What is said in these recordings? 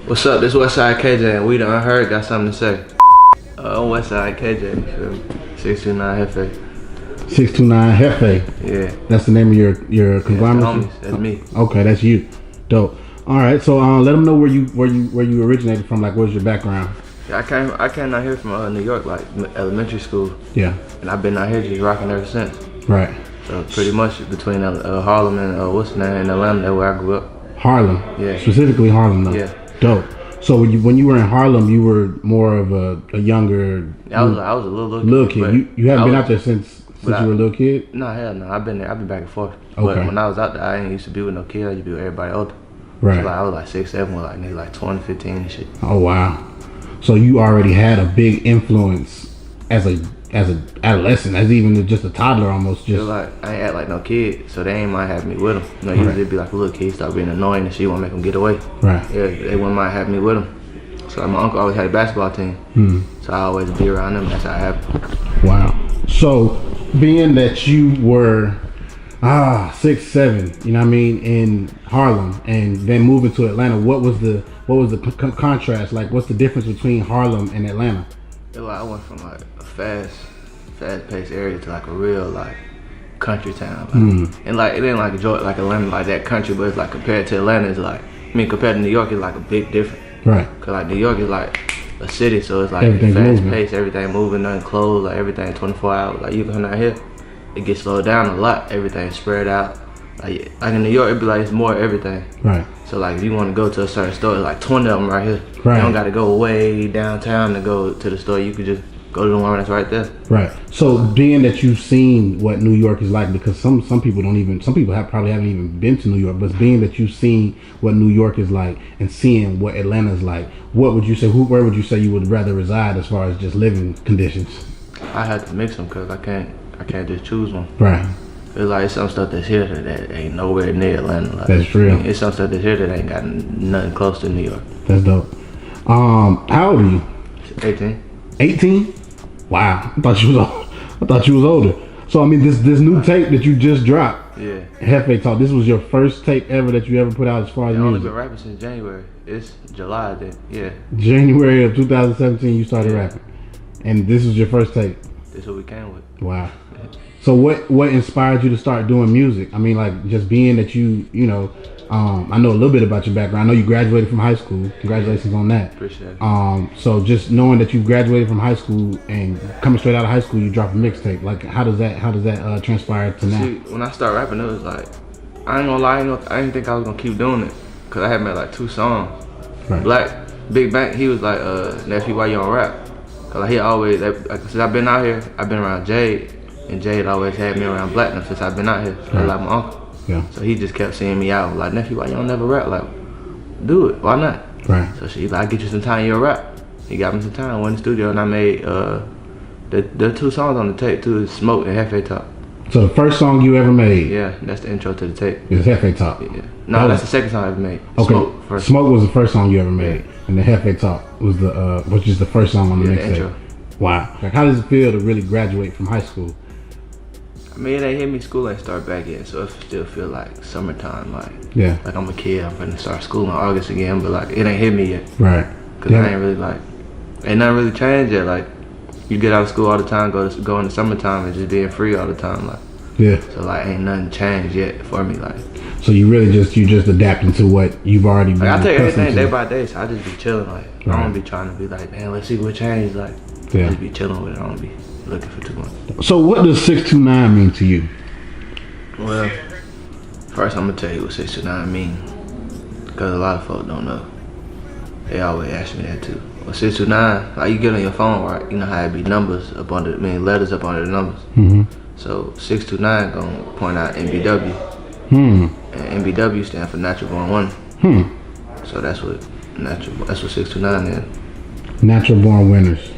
What's up? This Westside KJ and we the unheard got something to say. I'm Westside KJ, you feel me? 629 Jefe. 629 Jefe. Yeah. That's the name of your conglomerate? Yeah, that's me. Okay, that's you. Dope. All right, so let them know where you originated from. Like, what's your background? Yeah, I came out here from New York, like elementary school. Yeah. And I've been out here just rocking ever since. Right. So pretty much between Harlem and what's the name in Atlanta, that's where I grew up. Harlem. Yeah. Specifically Harlem, though. Yeah. Dope. So when you were in Harlem, you were more of a younger. I was a little kid. Little kid. You haven't been out there since you were a little kid. No, hell no. I've been there. I've been back and forth. Okay. But when I was out there, I didn't used to be with no kid. I used to be with everybody older. Right. So I was like 6, 7 with like niggas like 20, 15 and shit. Oh wow. So you already had a big influence as a adolescent, as even just a toddler almost. Just like I ain't act like no kid, so they ain't mind having me with them. You know, usually it'd be like a little kid start being annoying and shit, you want to make them get away. Right. Yeah, they wouldn't mind having me with them. So like, my uncle always had a basketball team, so I always be around them. That's how it happened. Wow. So being that you were 6, 7, you know what I mean, in Harlem, and then moving to Atlanta, what was the contrast? Like, what's the difference between Harlem and Atlanta? I went from like a fast-paced area to like a real like country town, like, and like it ain't like like Atlanta like that country, but it's like compared to Atlanta, it's like compared to New York, it's like a big difference. Right. Cause like New York is like a city, so it's like fast-paced, everything moving, nothing closed, like everything 24 hours. Like you come out here, it gets slowed down a lot. Everything spread out. Like in New York, it'd be like it's more everything. Right. So like if you want to go to a certain store, it's like 20 of them right here. Right. You don't got to go way downtown to go to the store. You could just go to the one that's right there. Right. So being that you've seen what New York is like, because some people probably haven't even been to New York, but being that you've seen what New York is like and seeing what Atlanta's like, what would you say? Where would you say you would rather reside as far as just living conditions? I had to mix them because I can't just choose one. Right. It's like some stuff that's here that ain't nowhere near Atlanta. Like, that's true. It's some stuff that's here that ain't got nothing close to New York. That's dope. How old are you? 18. 18? Wow. I thought you was older. So I mean, this new tape that you just dropped. Yeah. Jefe Talk. This was your first tape ever that you ever put out as far as music. I've only been rapping since January. It's July then. Yeah. January of 2017, you started rapping, and this was your first tape. This is what we came with. Wow. So what inspired you to start doing music? I mean, like, just being that you know, I know a little bit about your background. I know you graduated from high school. Congratulations on that. Appreciate it. So just knowing that you graduated from high school and coming straight out of high school, you dropped a mixtape. Like, how does that transpire to now? See, when I started rapping, it was like, I ain't gonna lie, I didn't think I was gonna keep doing it, cause I had made like 2 songs. Right. Black Big Bang, he was like, nephew, why you don't rap? Cause like, he always, like, since I've been out here, I've been around Jade. And Jade always had me around Blackness since I've been out here. Right. Like my uncle. Yeah. So he just kept seeing me out. Like, nephew, why you don't never rap? Like, do it. Why not? Right. So she's like, I'll get you some time, you'll rap. He got me some time. I went in the studio and I made the 2 songs on the tape too, is Smoke and Jefe Talk. So the first song you ever made? Yeah, that's the intro to the tape. Is Jefe Talk? Yeah. No, that's the second song I ever made. Okay. Smoke was the first song you ever made. Yeah. And the Jefe Talk was which is the first song on the mixtape. Wow. Like, how does it feel to really graduate from high school? I mean, it ain't hit me, school ain't start back yet, so it still feel like summertime, like I'm a kid, I'm gonna start school in August again, but like, it ain't hit me yet. Right. Cause I ain't really like, ain't nothing really changed yet, like, you get out of school all the time, go in the summertime and just being free all the time, like. Yeah. So like, ain't nothing changed yet for me, like. So you really just adapting to what you've already been. Like, I take everything day by day, so I just be chilling, like, I don't be trying to be like, man, let's see what changed, like, I just be chilling with it, I don't be looking for too much. So what does 629 mean to you? Well, first I'm gonna tell you what 629 mean, because a lot of folks don't know. They always ask me that too. Well, 629, like, you get on your phone, right? You know how it be numbers up under, letters up under the numbers. So 629 gonna point out NBW. And NBW stand for Natural Born Winner. So that's what 629 is. Natural Born Winners.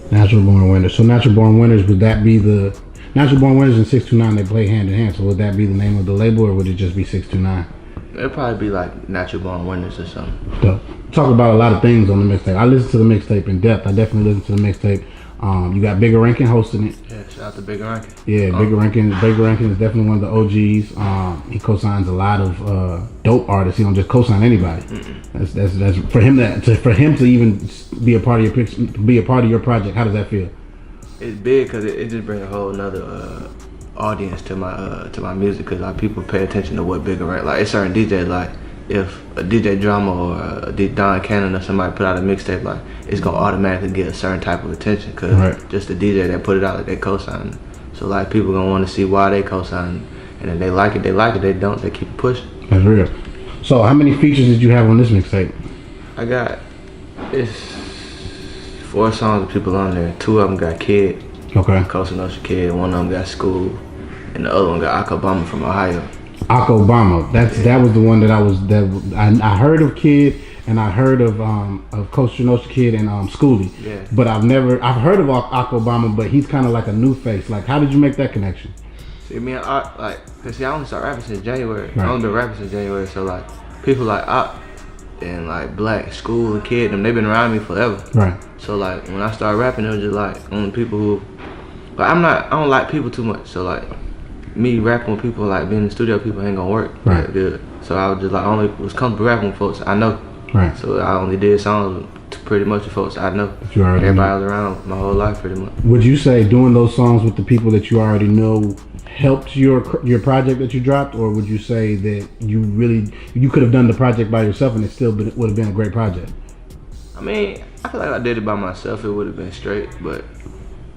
Natural Born Winners. So Natural Born Winners, would that be the Natural Born Winners and 629, they play hand in hand, so would that be the name of the label, or would it just be 629? It'd probably be like Natural Born Winners or something. Dope. Talk about a lot of things on the mixtape. I listened to the mixtape in depth. I definitely listened to the mixtape. You got Bigger Rankin hosting it. Yeah, shout out to Bigger Rankin. Yeah, Bigger Rankin is definitely one of the OGs. He co-signs a lot of dope artists. He don't just co-sign anybody. That's for him to even be a part of your project. How does that feel? It's big because it just brings a whole nother audience to my music, because like people pay attention to what Bigger Rankin. Like it's certain DJs, like if a DJ Drama or a Don Cannon or somebody put out a mixtape, like it's gonna automatically get a certain type of attention, because just the DJ that put it out, like they co-sign. So like people gonna want to see why they co-sign, and if they like it, they like it. They don't, they keep pushing. That's real. So how many features did you have on this mixtape? I got it's 4 songs with people on there. 2 of them got Kid, Costa Nostra Kid. 1 of them got School, and the other one got Akobama from Ohio. Akobama. That was the one that I heard of Kid, and I heard of Costa Nostra Kid and Schoolie. Yeah. But I've heard of Akobama, but he's kind of like a new face. Like, how did you make that connection? See, me and I only started rapping since January. I only been rapping since January, so like people like and like Black, School, and Kid, they've been around me forever. Right. So like when I started rapping, it was just like only people who, like I don't like people too much. So like me rapping with people, like being in the studio, people ain't gonna work that good. So I was just like only was comfortable rapping with folks I know. Right. So I only did songs to pretty much the folks I know. Everybody was around my whole life pretty much. Would you say doing those songs with the people that you already know helped your project that you dropped, or would you say that you could have done the project by yourself and it still would have been a great project? I mean, I feel like I did it by myself, it would have been straight, but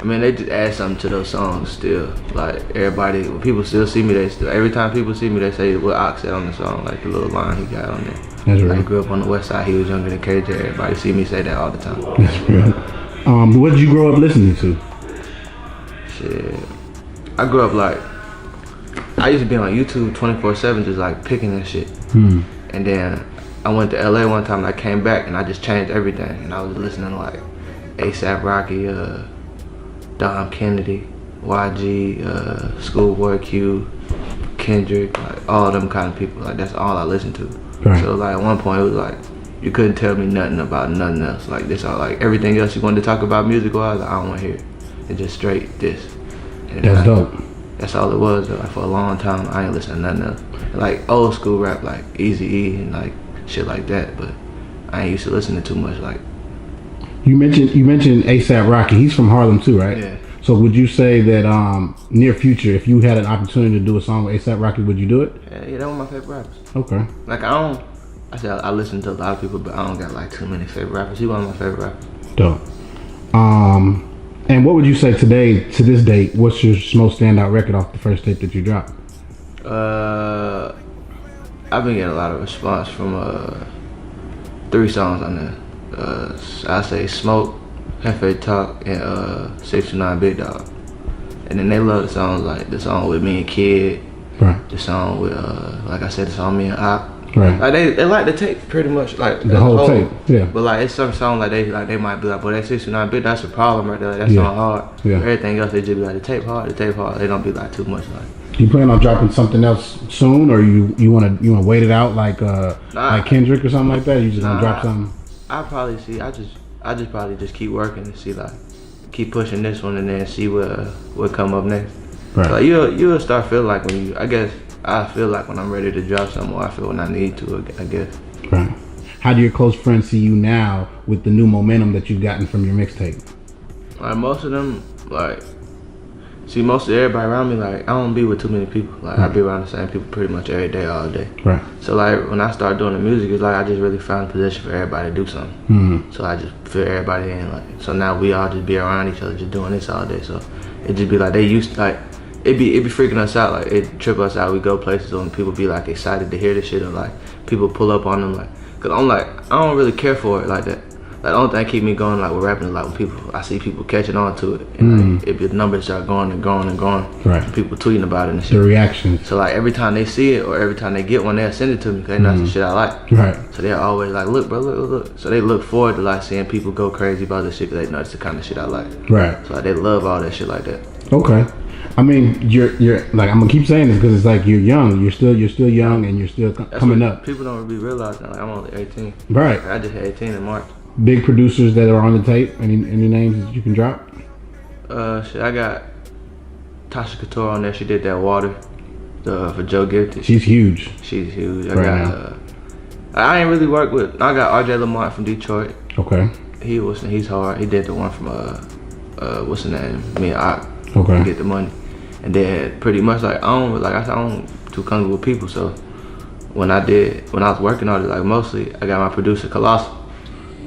I mean, they just add something to those songs still. Like everybody, when people still see me, every time people see me, they say what Ox said on the song, like the little line he got on there. That's right. He grew up on the Westside, he was younger than KJ. Everybody see me say that all the time. That's real. What did you grow up listening to? Shit, I grew up like, I used to be on YouTube 24/7, just like picking and shit. And then I went to LA one time and I came back and I just changed everything. And I was listening to like ASAP Rocky, Dom Kennedy, YG, Schoolboy Q, Kendrick, like all them kind of people. Like that's all I listened to. Right. So like at one point it was like you couldn't tell me nothing about nothing else. Like this all, like everything else you wanted to talk about music wise, I don't want to hear it. It's just straight this. And that's dope. That's all it was. Like for a long time I ain't listening to nothing else. Like old school rap, like Eazy-E and like shit like that. But I ain't used to listening to too much. Like you mentioned ASAP Rocky. He's from Harlem too, right? Yeah. So would you say that near future, if you had an opportunity to do a song with ASAP Rocky, would you do it? Yeah, that was my favorite rappers. Okay. Like I listen to a lot of people, but I don't got like too many favorite rappers. He one of my favorite rappers. Dope. And what would you say today, to this date, what's your most standout record off the first tape that you dropped? I've been getting a lot of response from 3 songs on there. I say Smoke, Jefe Talk, and 629 Big Dog. And then they love the songs, like the song with me and Kid, the song with like I said, the song me and Op. Right. Like they like the tape pretty much, like the whole tape. Yeah. But like it's some songs like they might be like, but that 629 Big, that's a problem right there. Like, that song hard. Yeah. Everything else they just be like the tape hard. They don't be like too much like. You plan on dropping something else soon, or you wanna wait it out like Kendrick or something like that? Or you just gonna drop something? I probably see. I just probably just keep working and see, like keep pushing this one and then see what come up next. Right. So, like, you'll start feeling like I feel like when I'm ready to drop something, or I feel when I need to, I guess. Right. How do your close friends see you now with the new momentum that you've gotten from your mixtape? Like most of them, like most of everybody around me, like I don't be with too many people. Like I be around the same people pretty much every day, all day. Right. So like when I started doing the music, it's like I just really found a position for everybody to do something. Mm-hmm. So I just fit everybody in. Like so now we all just be around each other, just doing this all day. So it just be like they used to, like it be freaking us out. Like it trip us out. We go places and people be like excited to hear this shit, or like people pull up on them, like cause I'm like I don't really care for it like that. Like the only thing keep me going like with rapping is like when I see people catching on to it, and like, if the numbers start going and growing and growing, and people tweeting about it and shit. The reactions. So like every time they see it or every time they get one, they'll send it to me because they know some shit I like. Right. So they're always like, look, bro, look. So they look forward to like seeing people go crazy about this shit because they know it's the kind of shit I like. Right. So like, they love all that shit like that. Okay. I mean, you're like I'm gonna keep saying this because it's like you're young. You're still young and you're still coming up. People don't really realize that. Like, I'm only 18. Right. Like, I just hit 18 in March. Big producers that are on the tape. Any names that you can drop? Shit, I got Tasha Couture on there. She did that Water for Joe Gifted. She's huge. She's huge. Now. I ain't really worked with. I got RJ Lamont from Detroit. Okay. He's hard. He did the one from what's the name? Me and Ock. Okay. Get the money, and then pretty much like I don't too comfortable with people. So when I was working on it, like mostly I got my producer Colossal.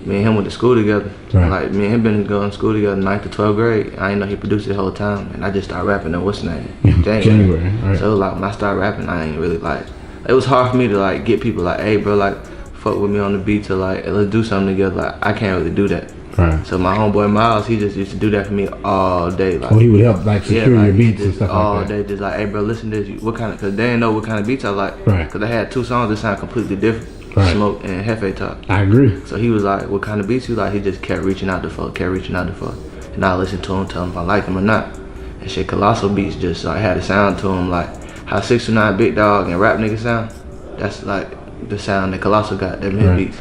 Me and him went to school together. Right. Like me and him been going to school together 9th to 12th grade. I didn't know he produced the whole time, and I just started rapping. And what's the name? January. Right. So like when I started rapping, I ain't really like. It was hard for me to like get people like, hey bro, like fuck with me on the beat to like let's do something together. Like I can't really do that. Right. So my homeboy Miles, he just used to do that for me all day. Like, he would help like secure your beats and stuff all like that. All day, just like, hey bro, listen to this. What kind of? Cause they didn't know what kind of beats I like. Right. Cause I had 2 songs that sound completely different. Right. Smoke and Jefe Talk. I agree. So he was like, what kind of beats you like? He just kept reaching out to folk, and I listened to him, tell him if I liked him or not. And shit, Colossal beats just like had a sound to him, like how 629 Big Dog and Rap Nigga sound. That's like the sound that Colossal got. Them his beats.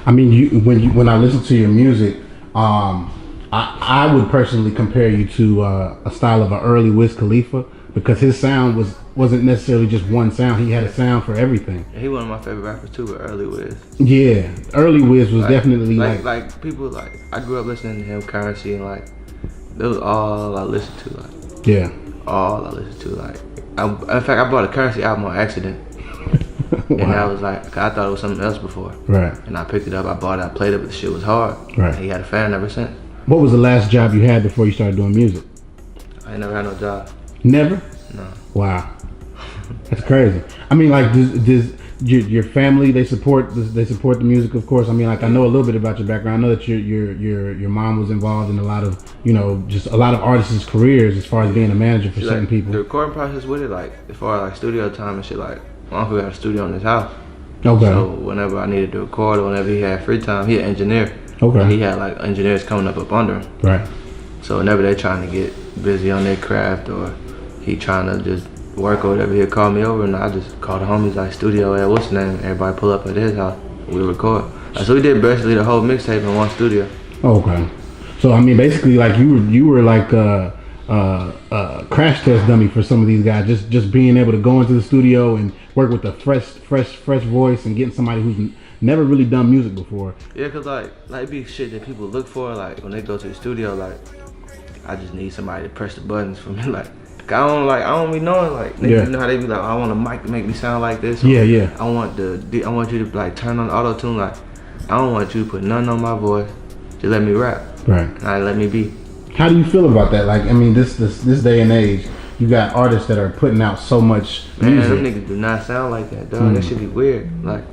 I mean, when I listen to your music, I would personally compare you to a style of an early Wiz Khalifa, because his sound wasn't necessarily just one sound. He had a sound for everything. Yeah, he one of my favorite rappers too, but early Wiz. Yeah, early Wiz was definitely like people like I grew up listening to him, Currency, and like that was all I listened to. Like yeah, all I listened to. Like in fact, I bought a Currency album on accident. Wow. And I was like, I thought it was something else before. Right. And I picked it up, I bought it, I played it, but the shit was hard. Right. And he had a fan ever since. What was the last job you had before you started doing music? I ain't never had no job. Never? No. Wow. That's crazy. I mean, like, does your family, they support the music, of course. I mean, like, I know a little bit about your background. I know that your mom was involved in a lot of, just a lot of artists' careers as far as being a manager for certain people. The recording process with it, like, as far as like studio time and shit, like, my uncle got a studio in his house. Okay. So whenever I needed to record or whenever he had free time, he an engineer. Okay. And he had like engineers coming up under him. Right. So whenever they trying to get busy on their craft or he trying to just work or whatever, he'll call me over and I just call the homies like studio at what's the name. Everybody pull up at his house. We record. So we did basically the whole mixtape in one studio. Okay. So I mean, basically, like you were like crash test dummy for some of these guys. Just being able to go into the studio and work with a fresh voice and getting somebody who's never really done music before. Yeah, cause like it be shit that people look for. Like when they go to the studio, like I just need somebody to press the buttons for me. Like I don't be knowing. Like you know how they be like, I want a mic to make me sound like this. Or, yeah. I want you to like turn on auto tune. Like I don't want you to put nothing on my voice. Just let me rap. Right. And let me be. How do you feel about that? Like, I mean, this day and age, you got artists that are putting out so much music. Man, them niggas do not sound like that, dog. That should be weird. Like,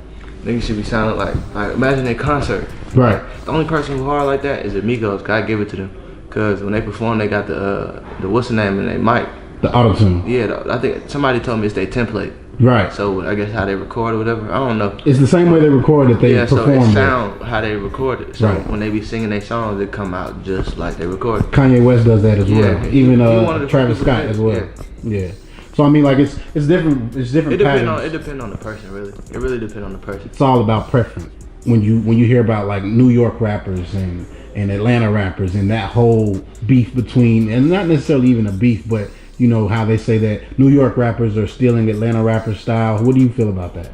niggas should be sounding like imagine a concert. Right. The only person who hard like that is Amigos. Cause I give it to them. Cause when they perform, they got the what's the name in their mic. The auto tune. Yeah, I think somebody told me it's their template. Right. So I guess how they record or whatever. I don't know. It's the same way they record that they perform. Yeah, so it sound how they record it. So right. when they be singing their songs, it come out just like they record. Kanye West does that as well. Even Travis Scott as well. Yeah. So I mean, like it's different. It's different. It depends on the person, really. It really depends on the person. It's all about preference. When you hear about like New York rappers and Atlanta rappers and that whole beef between, and not necessarily even a beef, but you know how they say that New York rappers are stealing Atlanta rappers' style. What do you feel about that?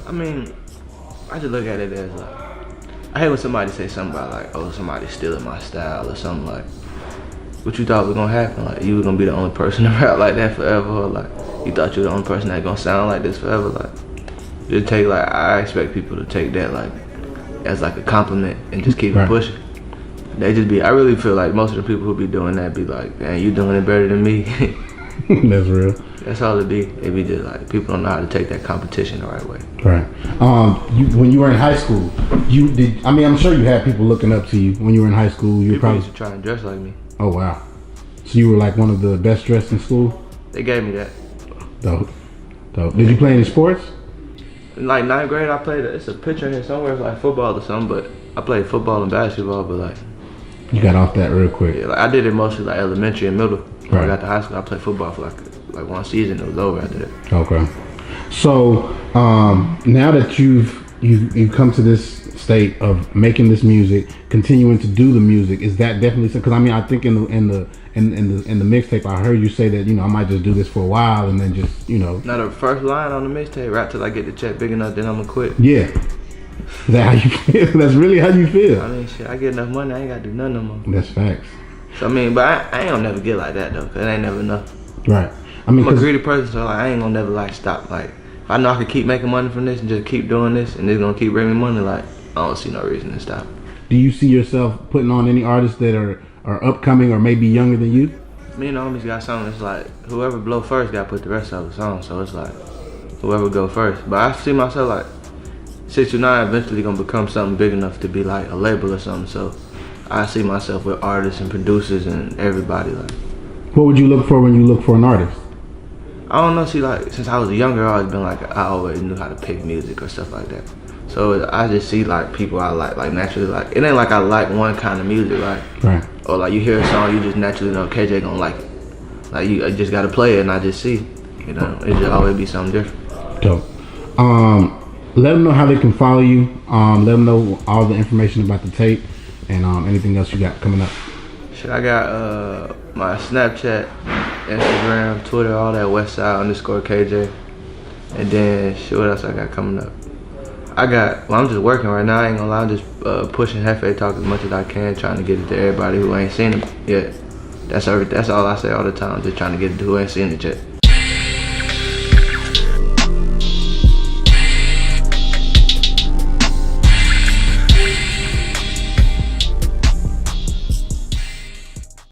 I mean, I just look at it as like, I hate when somebody say something about like, oh, somebody's stealing my style or something like. What you thought was gonna happen? Like you were gonna be the only person to rap like that forever, or like you thought you were the only person that gonna sound like this forever? Like just take like I expect people to take that like as like a compliment and just keep it pushing. They just be. I really feel like most of the people who be doing that be like, man, you doing it better than me. That's real. That's all it be. It be just like people don't know how to take that competition the right way. Right. When you were in high school, I mean, I'm sure you had people looking up to you when you were in high school. You people probably used to try and dress like me. Oh wow. So you were like one of the best dressed in school? They gave me that. Dope. Did you play any sports? In like 9th grade, I played. It's a picture in here somewhere. It's like football or something, but I played football and basketball. But like. You got off that real quick. Yeah, like I did it mostly like elementary and middle. When Right. I got to high school, I played football for like one season. It was over after that. Okay. So now that you've come to this state of making this music, continuing to do the music? Is that definitely because I mean I think in the mixtape I heard you say that I might just do this for a while and then just Now the first line on the mixtape, right till I get the check big enough, then I'ma quit. Yeah. Is that how you feel? That's really how you feel. I mean, shit, I get enough money, I ain't gotta do nothing no more. That's facts. So I mean, but I ain't gonna never get like that though, cause it ain't never enough. Right. I mean, I'm a greedy person, so like I ain't gonna never like stop. Like if I know I can keep making money from this and just keep doing this, and it's gonna keep bringing me money, like I don't see no reason to stop. Do you see yourself putting on any artists that are upcoming or maybe younger than you? Me and the homies got something. It's like whoever blow first got to put the rest of us on. So it's like whoever go first. But I see myself like 629 eventually gonna become something big enough to be like a label or something. So I see myself with artists and producers and everybody. Like, what would you look for when you look for an artist? I don't know. See, like since I was younger, I always been like I always knew how to pick music or stuff like that. So I just see like people I like naturally. Like it ain't like I like one kind of music, right? Or like you hear a song, you just naturally know KJ gonna like it. Like you just gotta play it, and I just see. It just always be something different. Dope. Let them know how they can follow you. Let them know all the information about the tape and anything else you got coming up. Shit, I got my Snapchat, Instagram, Twitter, all that Westside _KJ. And then shit, what else I got coming up? I'm just working right now. I ain't gonna lie, I'm just pushing Jefe talk as much as I can, trying to get it to everybody who ain't seen it yet. That's all I say all the time, just trying to get it to who ain't seen it yet.